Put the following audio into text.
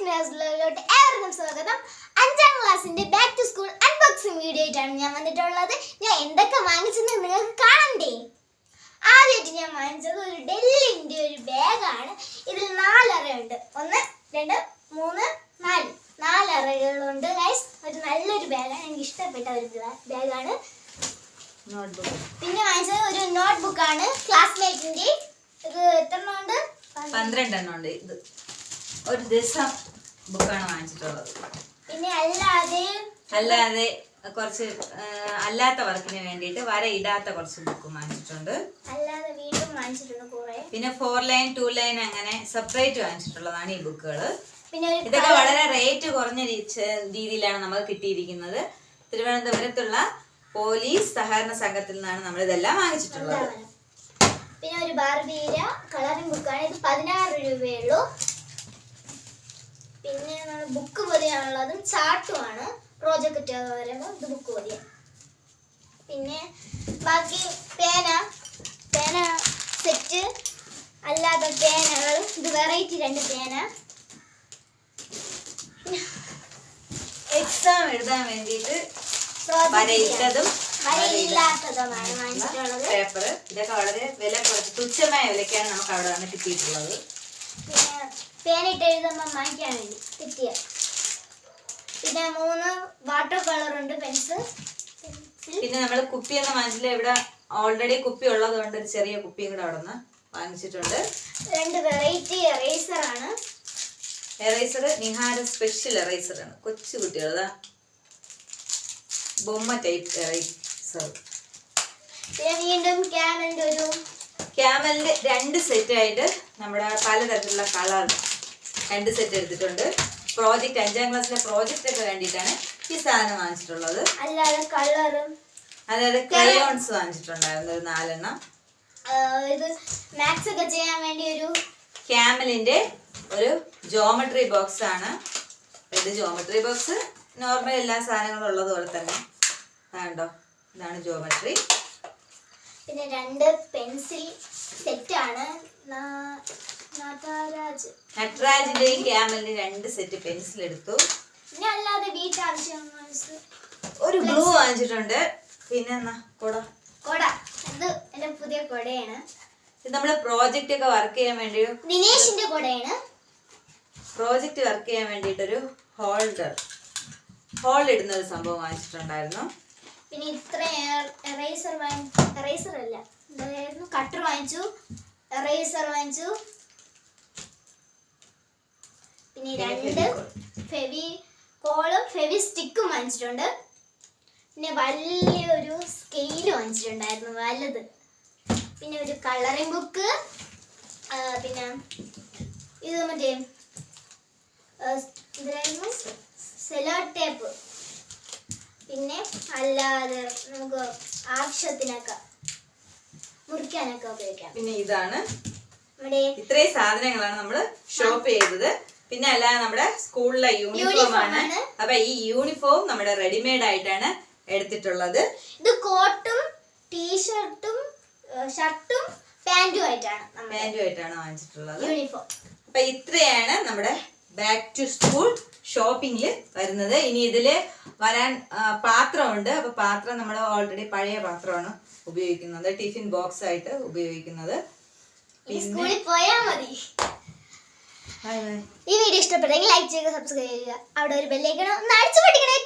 ക്ലാസ്സിലോട്ട് ഏവർക്കും സ്വാഗതം. 5ാം ക്ലാസ്സിന്റെ back to school unboxing video ആയിട്ടാണ് ഞാൻ വന്നിട്ടുള്ളത്. ഞാൻ എന്തൊക്കെ വാങ്ങിച്ചെന്ന് നിങ്ങൾക്ക് കാണണ്ടേ? ആദ്യമായിട്ട് ഞാൻ വാങ്ങിച്ചത് ഒരു ഡെല്ലിന്റെ ഒരു ബാഗാണ്. ഇതിൽ 4 അറയുണ്ട്. 1 2 3 4 4 അറകളുണ്ട് ഗൈസ്. ഒരു നല്ലൊരു ബാഗാണ്, എനിക്ക് ഇഷ്ടപ്പെട്ട ഒരു ബാഗാണ്. പിന്നെ വാങ്ങിച്ചത് ഒരു നോട്ട്ബുക്കാണ് ക്ലാസ്മേറ്റിന്റെ. ഇത് എത്ര ഉണ്ട്? 12 എണ്ണം ഉണ്ട്. ഇത് ഒരു ദിവസം ബുക്കാണ് വാങ്ങിച്ചിട്ടുള്ളത്. പിന്നെ അല്ലാതെ കുറച്ച് അല്ലാത്ത വർക്കിന് വേണ്ടിയിട്ട് വര ഇടാത്ത കുറച്ച് ബുക്ക് വാങ്ങിച്ചിട്ടുണ്ട്. അല്ലാതെ വീണ്ടും വാങ്ങിച്ചിട്ടുണ്ട് കുറെ. പിന്നെ 4 ലൈൻ 2 ലൈൻ അങ്ങനെ സെപ്പറേറ്റ് വാങ്ങിച്ചിട്ടുള്ളതാണ് ഈ ബുക്കുകൾ. പിന്നെ ഇതൊക്കെ വളരെ റേറ്റ് കുറഞ്ഞ രീതിയിലാണ് നമുക്ക് കിട്ടിയിരിക്കുന്നത്. തിരുവനന്തപുരത്തുള്ള പോലീസ് സഹകരണ സംഘത്തിൽ നിന്നാണ് നമ്മൾ ഇതെല്ലാം വാങ്ങിച്ചിട്ടുള്ളത്. പിന്നെ ഒരു ബാർബിയുടെ കളറിംഗ് ബുക്കാണ്. ഇത് 16 രൂപയുള്ളൂ. പിന്നെ ബുക്ക് പൊതിയാനുള്ളതും ചാർട്ടുമാണ്. പ്രോജക്റ്റ് വരുമ്പോൾ ഇത് ബുക്ക് പൊതിയ. പിന്നെ ബാക്കി പേന സെറ്റ്, അല്ലാത്ത പേനകൾ. ഇത് വെറൈറ്റി 2 പേന. എക്സാം എഴുതാൻ വേണ്ടിയിട്ട് വരയിട്ടതും വരയില്ലാത്തതുമാണ് വാങ്ങിച്ചിട്ടുള്ളത്. പേപ്പർ ഇതൊക്കെ വളരെ വില കുറച്ച് തുച്ഛമായ വിലക്കാണ് നമുക്ക് അവിടെ വന്ന് കിട്ടിയിട്ടുള്ളത്. പിന്നെ പേനിട്ട് എഴുതുമ്പോൾ വാങ്ങിക്കാൻ വേണ്ടി കിട്ടിയ. പിന്നെ 3 വാട്ടർ കളർ ഉണ്ട്, പെൻസിൽ. പിന്നെ നമ്മൾ കുപ്പിയൊന്നും വാങ്ങിച്ചില്ല. ഇവിടെ ഓൾറെഡി കുപ്പി ഉള്ളത് കൊണ്ട് ഒരു ചെറിയ കുപ്പിയും കൂടെ അവിടെ നിന്ന് വാങ്ങിച്ചിട്ടുണ്ട്. 2 വെറൈറ്റി എറേസർ ആണ്. എറേസർ നിഹാര സ്പെഷ്യൽ എറേസർ ആണ്. കൊച്ചു കുട്ടികളതാ ബൊമ്മ ടൈപ്പ് എറേസർ. പിന്നെ വീണ്ടും ക്യാമലിന്റെ 2 സെറ്റ് ആയിട്ട് നമ്മുടെ പലതരത്തിലുള്ള കളർ 2 സെറ്റ് എടുത്തിട്ടുണ്ട്. പ്രോജക്റ്റ് 5ാം ക്ലാസ്സിലെ പ്രോജക്റ്റ് ഒക്കെ വേണ്ടിയിട്ടാണ് ഈ സാധനം വാങ്ങിച്ചിട്ടുള്ളത്. അതായത് ക്രയോൺസ് വാങ്ങിച്ചിട്ടുണ്ടായിരുന്നു ഒരു 4 എണ്ണം. ഇത് മാത്സ് ഒക്കെ ചെയ്യാൻ വേണ്ടി ഒരു ക്യാമലിന്റെ ഒരു ജോമെട്രി ബോക്സ് ആണ് ഇത്. ജോമെട്രി ബോക്സ് നോർമൽ എല്ലാ സാധനങ്ങളും ഉള്ളത് പോലെ തന്നെ കണ്ടോ, ഇതാണ് ജോമെട്രി. പിന്നെ 2 പെൻസിൽ സെറ്റ് ആണ്. നട്രാജിന്റെയും ക്യാമലിന്റെയും 2 സെറ്റ് പെൻസിൽ എടുത്തു. പിന്നെ അല്ലാതെ വീട്ടാവശ്യം ഒരു ഗ്ലൂ വാങ്ങിച്ചിട്ടുണ്ട്. പിന്നെ കൊട. ഇത് എന്റെ പുതിയ കൊടയാണ്. ഇത് നമ്മള് പ്രോജക്റ്റ് ഒക്കെ വർക്ക് ചെയ്യാൻ വേണ്ടി ദിനേശിന്റെ കൊടയാണ്. പ്രോജക്റ്റ് വർക്ക് ചെയ്യാൻ വേണ്ടിയിട്ടൊരു ഹോൾഡ് ഇടുന്ന ഒരു സംഭവം വാങ്ങിച്ചിട്ടുണ്ടായിരുന്നു. പിന്നെ ഇത്ര എറേസർ അല്ല, കട്ടർ വാങ്ങിച്ചു, എറേസർ വാങ്ങിച്ചു. പിന്നെ 2 ഫെവിക്കോളും ഫെവിസ്റ്റിക്കും വാങ്ങിച്ചിട്ടുണ്ട്. പിന്നെ വലിയൊരു സ്കെയിൽ വാങ്ങിച്ചിട്ടുണ്ടായിരുന്നു, വലുത്. പിന്നെ ഒരു കളറിംഗ് ബുക്ക്. പിന്നെ ഇത് മറ്റേ സെലോ ടേപ്പ്. പിന്നെ അല്ലാതെ നമുക്ക് ആവശ്യത്തിനൊക്കെ മുറിക്കാനൊക്കെ ഉപയോഗിക്കാം. പിന്നെ ഇതാണ് ഇത്രയും സാധനങ്ങളാണ് നമ്മൾ ഷോപ്പ് ചെയ്തത്. പിന്നെ അല്ലാതെ നമ്മുടെ സ്കൂളിലെ യൂണിഫോം ആണ്. അപ്പൊ ഈ യൂണിഫോം നമ്മുടെ റെഡിമെയ്ഡ് ആയിട്ടാണ് എടുത്തിട്ടുള്ളത്. ഇത് കോട്ടും ടീഷർട്ടും ഷർട്ടും പാന്റും ആയിട്ടാണ് വാങ്ങിച്ചിട്ടുള്ളത് യൂണിഫോം. അപ്പൊ ഇത്രയാണ് നമ്മുടെ ബാക്ക് ടു സ്കൂൾ ഷോപ്പിംഗിൽ വരുന്നത്. ഇനി ഇതില് വരാൻ പാത്രമുണ്ട്. അപ്പൊ പാത്രം നമ്മൾ ഓൾറെഡി പഴയ പാത്രമാണ് ഉപയോഗിക്കുന്നത്, ടിഫിൻ ബോക്സ് ആയിട്ട് ഉപയോഗിക്കുന്നത്. സ്കൂളിൽ പോയാൽ മതി. ഈ വീഡിയോ ഇഷ്ടപ്പെട്ടെങ്കിൽ ലൈക്ക് ചെയ്യുക, സബ്സ്ക്രൈബ് ചെയ്യുക. അവിടെ ഒരു ബെല്ലൈക്കൺ ഒന്ന് അടിച്ചു പൊട്ടിക്കണേ.